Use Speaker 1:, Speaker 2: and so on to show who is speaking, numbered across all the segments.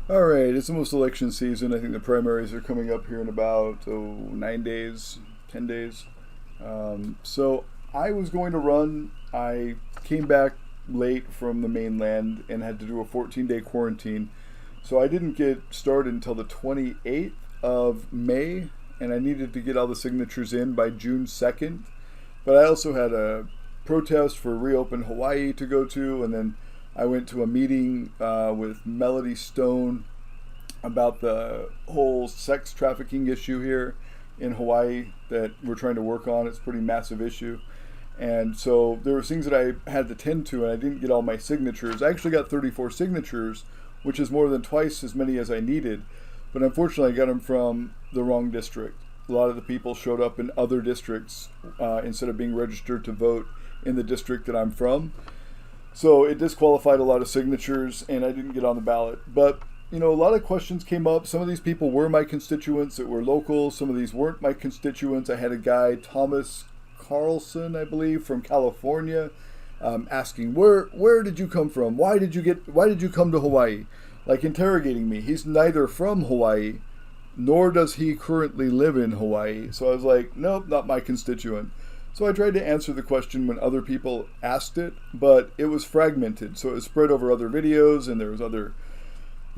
Speaker 1: All right, it's almost election season. I think the primaries are coming up here in about 9 days, 10 days. So I was going to run. I came back late from the mainland and had to do a 14-day quarantine. So I didn't get started until the 28th of May, and I needed to get all the signatures in by June 2nd. But I also had a protest for Reopen Hawaii to go to, and then I went to a meeting with Melody Stone about the whole sex trafficking issue here in Hawaii that we're trying to work on. It's a pretty massive issue. And so there were things that I had to tend to, and I didn't get all my signatures. I actually got 34 signatures, which is more than twice as many as I needed. But unfortunately, I got them from the wrong district. A lot of the people showed up in other districts instead of being registered to vote in the district that I'm from. So it disqualified a lot of signatures, and I didn't get on the ballot. But a lot of questions came up. Some of these people were my constituents that were local. Some of these weren't my constituents. I had a guy, Thomas Carlson, I believe, from California, asking, "Where did you come from? Why did you come to Hawaii?" Like interrogating me. He's neither from Hawaii, nor does he currently live in Hawaii. So I was like, nope, not my constituent. So I tried to answer the question when other people asked it, but it was fragmented. So it was spread over other videos, and there was other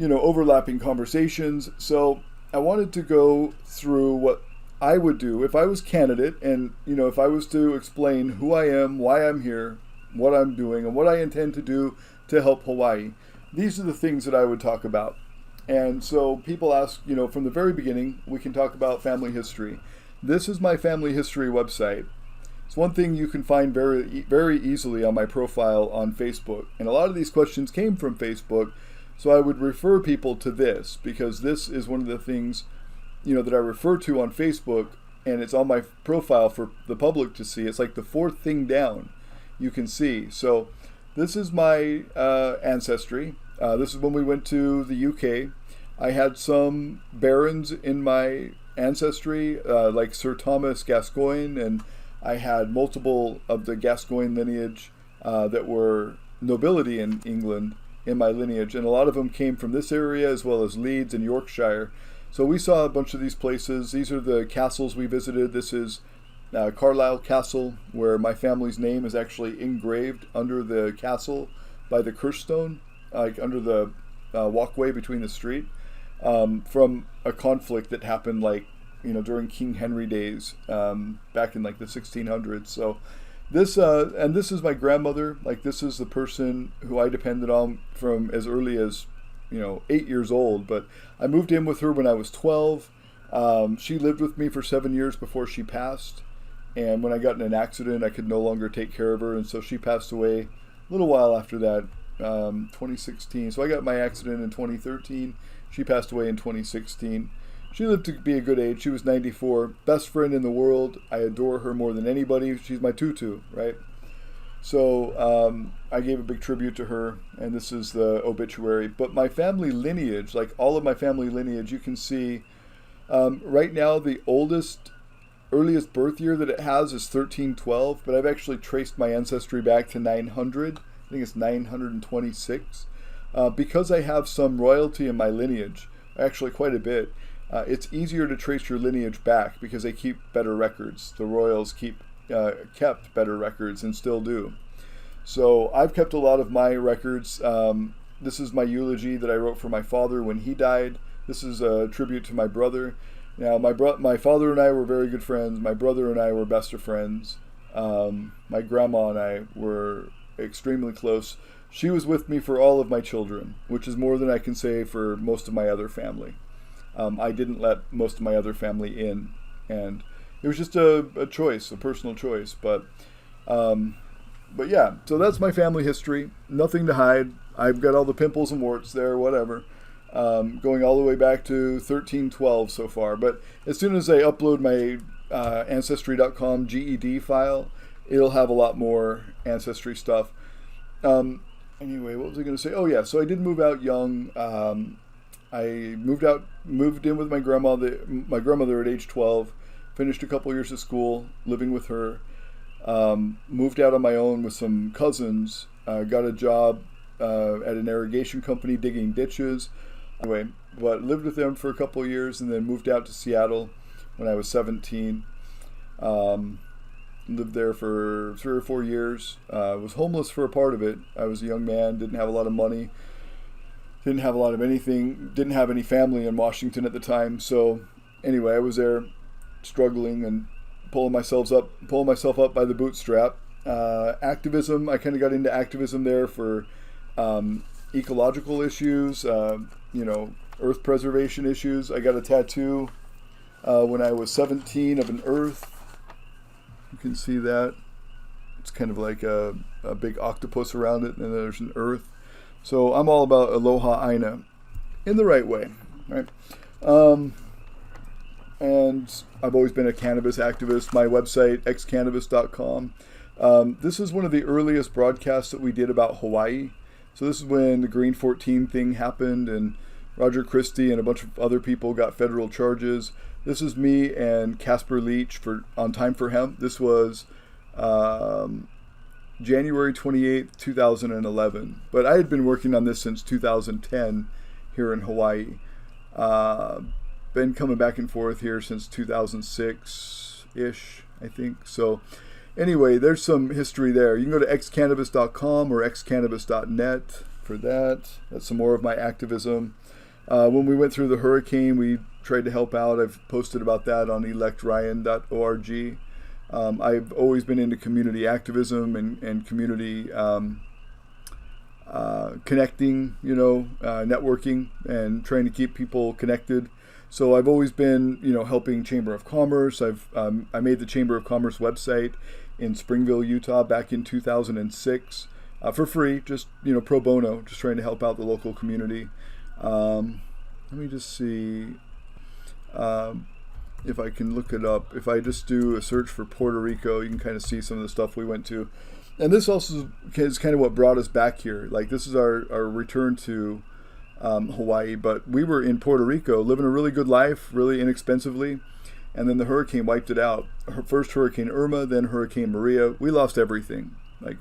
Speaker 1: overlapping conversations. So I wanted to go through what I would do if I was candidate, and if I was to explain who I am, why I'm here, what I'm doing, and what I intend to do to help Hawaii. These are the things that I would talk about. And so people ask, from the very beginning, we can talk about family history. This is my family history website. It's one thing you can find very, very easily on my profile on Facebook. And a lot of these questions came from Facebook. So I would refer people to this because this is one of the things, that I refer to on Facebook, and it's on my profile for the public to see. It's like the fourth thing down you can see. So this is my ancestry. This is when we went to the UK. I had some barons in my ancestry, like Sir Thomas Gascoigne, and I had multiple of the Gascoigne lineage that were nobility in England in my lineage, and a lot of them came from this area as well as Leeds and Yorkshire. So we saw a bunch of these places. These are the castles we visited. This is Carlisle Castle, where my family's name is actually engraved under the castle by the Kirstone, like under the walkway between the street, from a conflict that happened during King Henry days, back in like the 1600s. So this is my grandmother. Like, this is the person who I depended on from as early as 8 years old. But I moved in with her when I was 12. She lived with me for 7 years before she passed. And when I got in an accident, I could no longer take care of her, and so she passed away a little while after that, 2016. So I got my accident in 2013. She passed away in 2016. She lived to be a good age. She was 94. Best friend in the world. I adore her more than anybody. She's my tutu, right? So I gave a big tribute to her, and this is the obituary. But my family lineage, like all of my family lineage, you can see right now the earliest birth year that it has is 1312, but I've actually traced my ancestry back to 900. I think it's 926. Because I have some royalty in my lineage, actually quite a bit, it's easier to trace your lineage back because they keep better records. The royals kept better records and still do. So I've kept a lot of my records. This is my eulogy that I wrote for my father when he died. This is a tribute to my brother. Now, my father and I were very good friends. My brother and I were best of friends. My grandma and I were extremely close. She was with me for all of my children, which is more than I can say for most of my other family. I didn't let most of my other family in, and it was just a choice, a personal choice. But yeah, so that's my family history. Nothing to hide. I've got all the pimples and warts there, whatever. Going all the way back to 1312 so far. But as soon as I upload my Ancestry.com GED file, it'll have a lot more ancestry stuff. Anyway, what was I going to say? Oh yeah, so I did move out young. I moved in with my grandmother at age 12, finished a couple years of school, living with her, moved out on my own with some cousins, got a job at an irrigation company digging ditches. Anyway, but lived with them for a couple of years and then moved out to Seattle when I was 17. Lived there for 3 or 4 years. Was homeless for a part of it. I was a young man, didn't have a lot of money, didn't have a lot of anything, didn't have any family in Washington at the time. So anyway, I was there struggling and pulling myself up by the bootstrap. Activism, I kind of got into activism there for ecological issues, earth preservation issues. I got a tattoo when I was 17 of an earth. You can see that. It's kind of like a big octopus around it, and then there's an earth. So I'm all about Aloha Aina in the right way, right? And I've always been a cannabis activist. My website, xcannabis.com. This is one of the earliest broadcasts that we did about Hawaii. So this is when the Green 14 thing happened and Roger Christie and a bunch of other people got federal charges. This is me and Casper Leach on Time for Hemp. This was January 28th, 2011. But I had been working on this since 2010 here in Hawaii. Been coming back and forth here since 2006-ish, I think. So anyway, there's some history there. You can go to xcannabis.com or xcannabis.net for that. That's some more of my activism. When we went through the hurricane, we tried to help out. I've posted about that on electryan.org. I've always been into community activism and community connecting, networking and trying to keep people connected. So I've always been, helping Chamber of Commerce. I made the Chamber of Commerce website in Springville, Utah back in 2006 for free, just, pro bono, just trying to help out the local community. Let me just see if I can look it up. If I just do a search for Puerto Rico, you can kind of see some of the stuff we went to. And this also is kind of what brought us back here. Like, this is our return to Hawaii, but we were in Puerto Rico living a really good life, really inexpensively, and then the hurricane wiped it out. First Hurricane Irma, then Hurricane Maria. We lost everything, like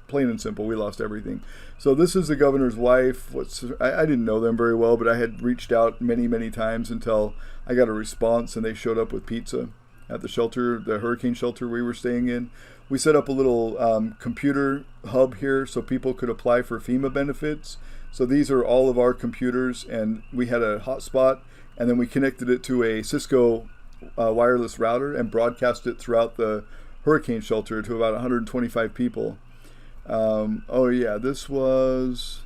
Speaker 1: plain and simple. We lost everything. So this is the governor's wife. I didn't know them very well, but I had reached out many times until I got a response, and they showed up with pizza at the shelter, the hurricane shelter we were staying in. We set up a little computer hub here so people could apply for FEMA benefits. So these are all of our computers, and we had a hotspot, and then we connected it to a Cisco wireless router and broadcast it throughout the hurricane shelter to about 125 people. This was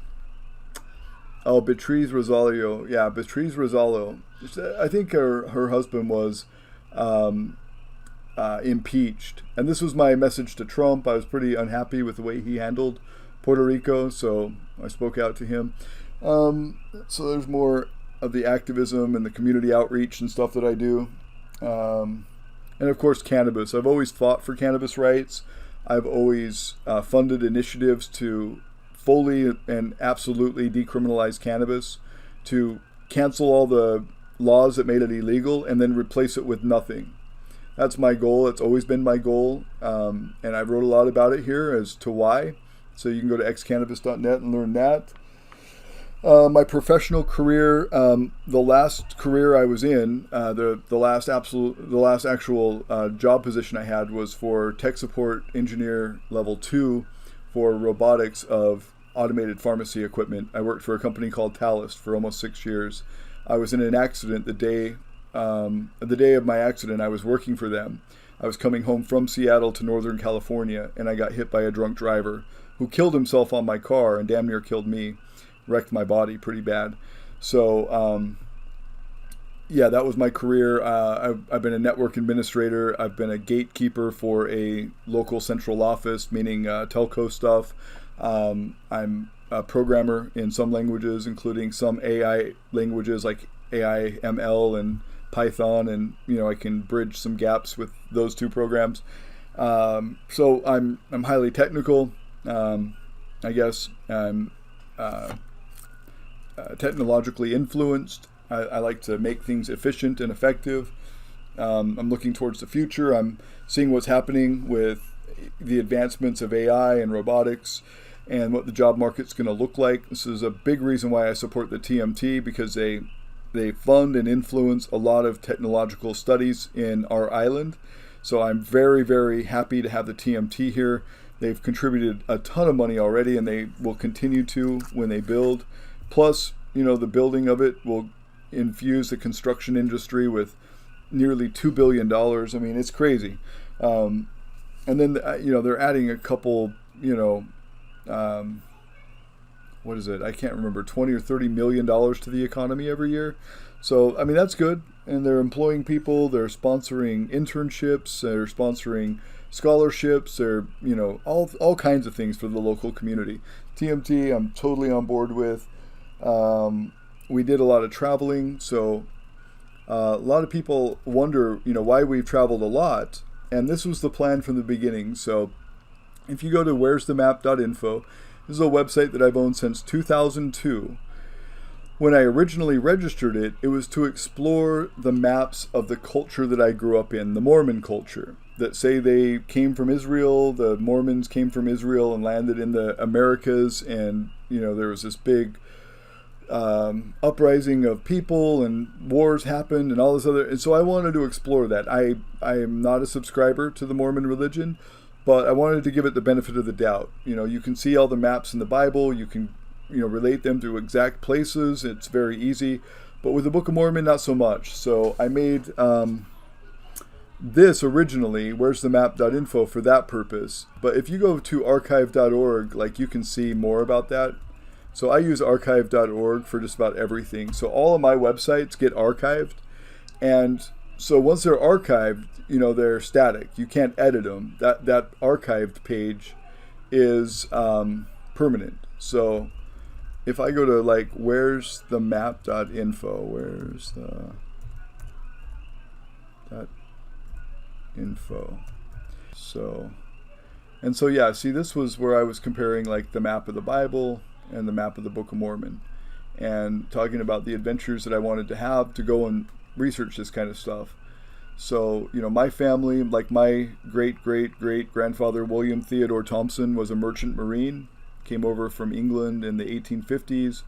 Speaker 1: Beatriz Rosario. Yeah, Beatriz Rosario. I think her husband was impeached, and this was my message to Trump. I was pretty unhappy with the way he handled Puerto Rico, so I spoke out to him. So there's more of the activism and the community outreach and stuff that I do. And of course, cannabis. I've always fought for cannabis rights. I've always funded initiatives to fully and absolutely decriminalize cannabis, to cancel all the laws that made it illegal and then replace it with nothing. That's my goal. It's always been my goal. And I wrote a lot about it here as to why. So you can go to xcannabis.net and learn that. My professional career, the last career I was in, the last actual job position I had was for tech support engineer level 2 for robotics of automated pharmacy equipment. I worked for a company called Talist for almost 6 years. I was in an accident the day of my accident. I was working for them. I was coming home from Seattle to Northern California, and I got hit by a drunk driver who killed himself on my car and damn near killed me, wrecked my body pretty bad. So, that was my career. I've been a network administrator. I've been a gatekeeper for a local central office, meaning telco stuff. I'm a programmer in some languages, including some AI languages like AI, ML, and Python, and I can bridge some gaps with those two programs. So I'm highly technical. I guess I'm technologically influenced. I like to make things efficient and effective. I'm looking towards the future. I'm seeing what's happening with the advancements of AI and robotics. and what the job market's going to look like. This is a big reason why I support the TMT, because they fund and influence a lot of technological studies in our island. So I'm very, very happy to have the TMT here. They've contributed a ton of money already, and they will continue to when they build. Plus, the building of it will infuse the construction industry with nearly $2 billion. I mean, it's crazy. And then, they're adding a couple, what is it? I can't remember, 20 or $30 million to the economy every year. So, I mean, that's good. And they're employing people. They're sponsoring internships. They're sponsoring scholarships. They're, all kinds of things for the local community. TMT, I'm totally on board with. We did a lot of traveling. So a lot of people wonder, why we've traveled a lot. And this was the plan from the beginning. So if you go to where'sthemap.info, this is a website that I've owned since 2002. When I originally registered it, it was to explore the maps of the culture that I grew up in, the Mormon culture, that say they came from Israel, the Mormons came from Israel and landed in the Americas, and, there was this big uprising of people and wars happened and all this other. And so I wanted to explore that. I am not a subscriber to the Mormon religion, but I wanted to give it the benefit of the doubt. You can see all the maps in the Bible. You can, relate them to exact places. It's very easy. But with the Book of Mormon, not so much. So I made this originally, where'sthemap.info, for that purpose. But if you go to archive.org, you can see more about that. So I use archive.org for just about everything. So all of my websites get archived. And so once they're archived, they're static. You can't edit them. That archived page is permanent. So if I go to where'sthemap.info, .info. So yeah, see, this was where I was comparing the map of the Bible and the map of the Book of Mormon, and talking about the adventures that I wanted to have to go and research this kind of stuff. So, my family, my great-great-great-grandfather, William Theodore Thompson, was a merchant marine, came over from England in the 1850s,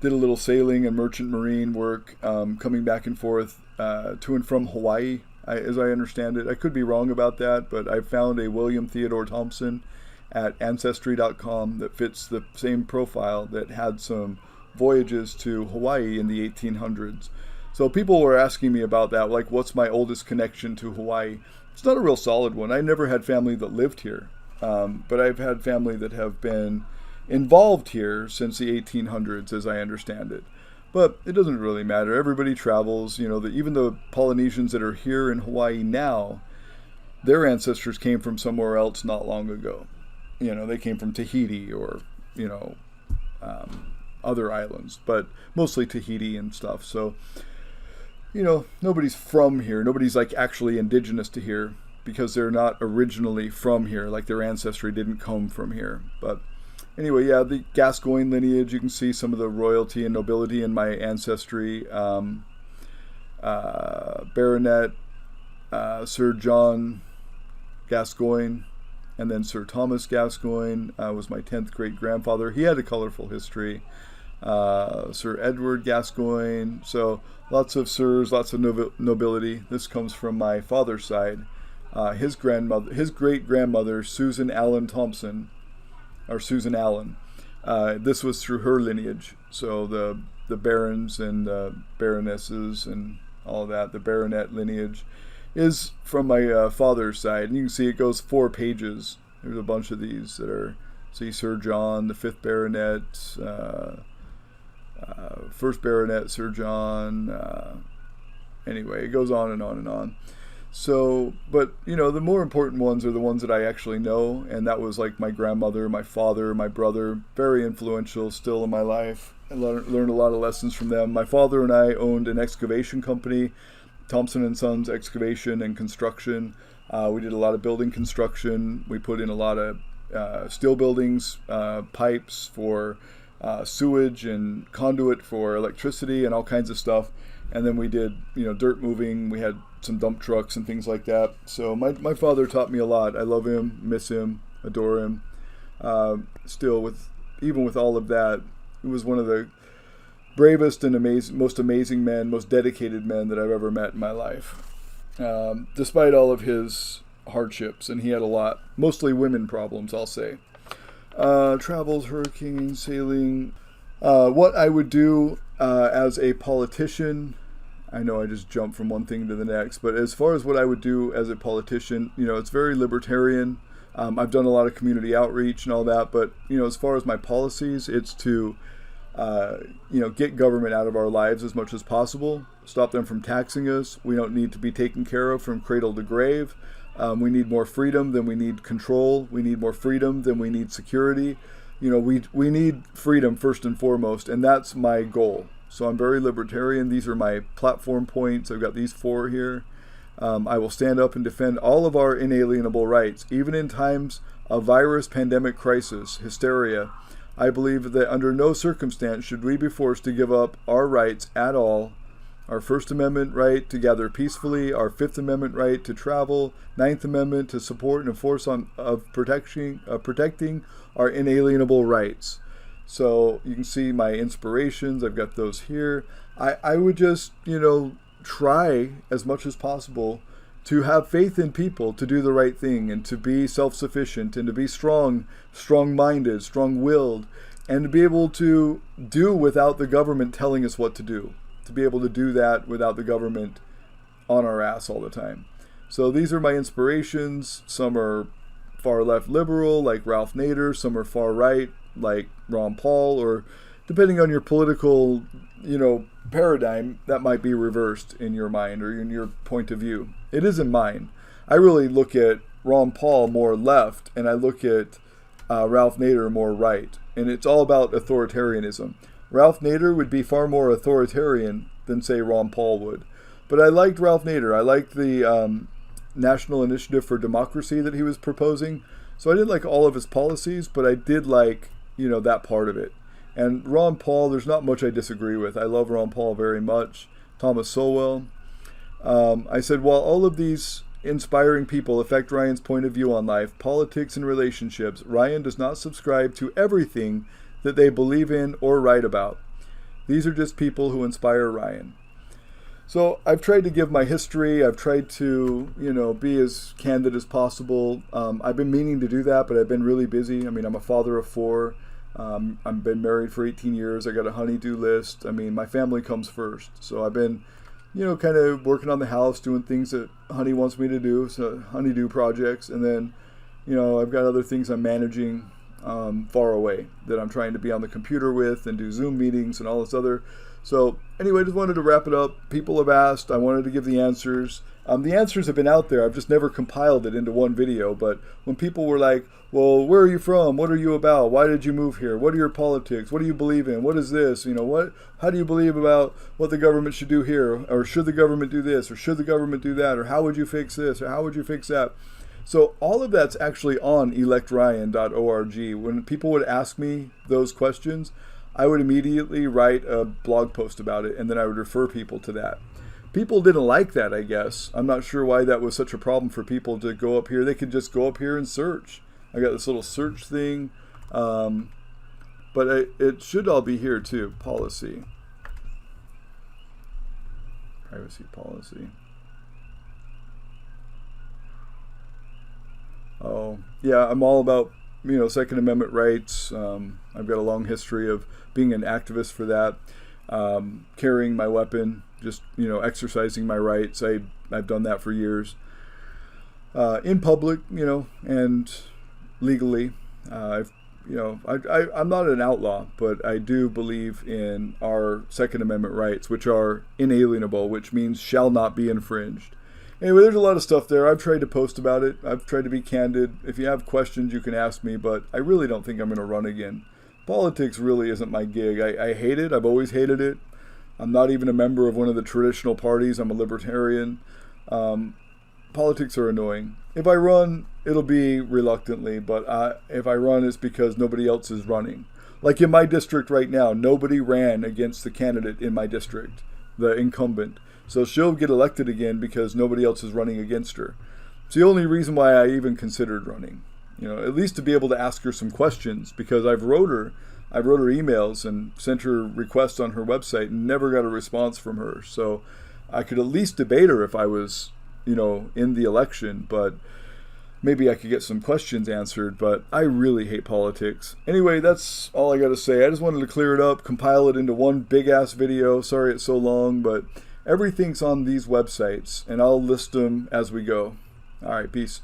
Speaker 1: did a little sailing and merchant marine work, coming back and forth to and from Hawaii, as I understand it. I could be wrong about that, but I found a William Theodore Thompson at Ancestry.com that fits the same profile, that had some voyages to Hawaii in the 1800s. So people were asking me about that, what's my oldest connection to Hawaii? It's not a real solid one. I never had family that lived here, but I've had family that have been involved here since the 1800s, as I understand it. But it doesn't really matter. Everybody travels. Even the Polynesians that are here in Hawaii now, their ancestors came from somewhere else not long ago. They came from Tahiti or, other islands, but mostly Tahiti and stuff. So, nobody's from here. Nobody's actually indigenous to here, because they're not originally from here. Their ancestry didn't come from here. But anyway, yeah, the Gascoigne lineage, you can see some of the royalty and nobility in my ancestry. Baronet, Sir John Gascoigne, and then Sir Thomas Gascoigne was my 10th great-grandfather. He had a colorful history. Sir Edward Gascoigne. So lots of sirs, lots of nobility. This comes from my father's side. His great-grandmother, Susan Allen Thompson, or Susan Allen. This was through her lineage. So the barons and baronesses and all that, the baronet lineage, is from my father's side. And you can see it goes 4 pages. There's a bunch of these that are, see, Sir John, the 5th baronet, 1st baronet, Sir John. Anyway, it goes on and on and on. So, but, the more important ones are the ones that I actually know. And that was my grandmother, my father, my brother, very influential still in my life. I learned a lot of lessons from them. My father and I owned an excavation company, Thompson & Sons Excavation and Construction. We did a lot of building construction. We put in a lot of steel buildings, pipes for sewage and conduit for electricity and all kinds of stuff. And then we did, dirt moving. We had some dump trucks and things like that. So my father taught me a lot. I love him, miss him, adore him. Still, even with all of that, he was one of the bravest and most amazing men, most dedicated men that I've ever met in my life. Despite all of his hardships, and he had a lot, mostly women problems, I'll say. Travels, hurricanes, sailing. What I would do as a politician, I know I just jumped from one thing to the next, but as far as what I would do as a politician, it's very libertarian. I've done a lot of community outreach and all that, but, as far as my policies, it's to, get government out of our lives as much as possible, stop them from taxing us. We don't need to be taken care of from cradle to grave. We need more freedom than we need control. We need more freedom than we need security. We need freedom first and foremost, and that's my goal. So I'm very libertarian. These are my platform points. I've got these 4 here. I will stand up and defend all of our inalienable rights, even in times of virus, pandemic, crisis, hysteria. I believe that under no circumstance should we be forced to give up our rights at all. Our First Amendment right to gather peacefully, our Fifth Amendment right to travel, Ninth Amendment to support and enforce protecting our inalienable rights. So you can see my inspirations. I've got those here. I would just, try as much as possible to have faith in people to do the right thing and to be self-sufficient and to be strong-minded, strong-willed, and to be able to do without the government telling us what to do. To be able to do that without the government on our ass all the time. So these are my inspirations. Some are far left liberal, like Ralph Nader. Some are far right, like Ron Paul, or depending on your political, paradigm, that might be reversed in your mind or in your point of view. It is in mine. I really look at Ron Paul more left, and I look at Ralph Nader more right. And it's all about authoritarianism. Ralph Nader would be far more authoritarian than, say, Ron Paul would. But I liked Ralph Nader. I liked the National Initiative for Democracy that he was proposing. So I didn't like all of his policies, but I did like, that part of it. And Ron Paul, there's not much I disagree with. I love Ron Paul very much. Thomas Sowell. I said, while all of these inspiring people affect Ryan's point of view on life, politics, and relationships, Ryan does not subscribe to everything that they believe in or write about. These are just people who inspire Ryan. So I've tried to give my history. I've tried to, be as candid as possible. I've been meaning to do that, but I've been really busy. I'm a father of 4. I've been married for 18 years. I got a honey-do list. My family comes first. So I've been, kind of working on the house, doing things that honey wants me to do, so honey-do projects. And then, I've got other things I'm managing far away that I'm trying to be on the computer with and do Zoom meetings and all this other. So anyway, just wanted to wrap it up. People have asked. I wanted to give the answers. The answers have been out there. I've just never compiled it into one video. But when people were like, well, where are you from? What are you about? Why did you move here? What are your politics? What do you believe in? What is this? How do you believe about what the government should do here? Or should the government do this? Or should the government do that? Or how would you fix this? Or how would you fix that? So all of that's actually on electryan.org. When people would ask me those questions, I would immediately write a blog post about it, and then I would refer people to that. People didn't like that, I guess. I'm not sure why that was such a problem for people to go up here. They could just go up here and search. I got this little search thing, but it should all be here too. Policy. Privacy policy. Oh, yeah, I'm all about, Second Amendment rights. I've got a long history of being an activist for that, carrying my weapon, just, exercising my rights. I've done that for years. In public, and legally. I'm not an outlaw, but I do believe in our Second Amendment rights, which are inalienable, which means shall not be infringed. Anyway, there's a lot of stuff there. I've tried to post about it. I've tried to be candid. If you have questions, you can ask me, but I really don't think I'm going to run again. Politics really isn't my gig. I hate it. I've always hated it. I'm not even a member of one of the traditional parties. I'm a libertarian. Politics are annoying. If I run, it'll be reluctantly, but if I run, it's because nobody else is running. Like in my district right now, nobody ran against the candidate in my district, the incumbent. So she'll get elected again because nobody else is running against her. It's the only reason why I even considered running. at least to be able to ask her some questions, because I've wrote her emails and sent her requests on her website and never got a response from her. So I could at least debate her if I was, in the election, but maybe I could get some questions answered. But I really hate politics. Anyway, that's all I got to say. I just wanted to clear it up, compile it into one big ass video. Sorry it's so long, but everything's on these websites and I'll list them as we go. All right, peace.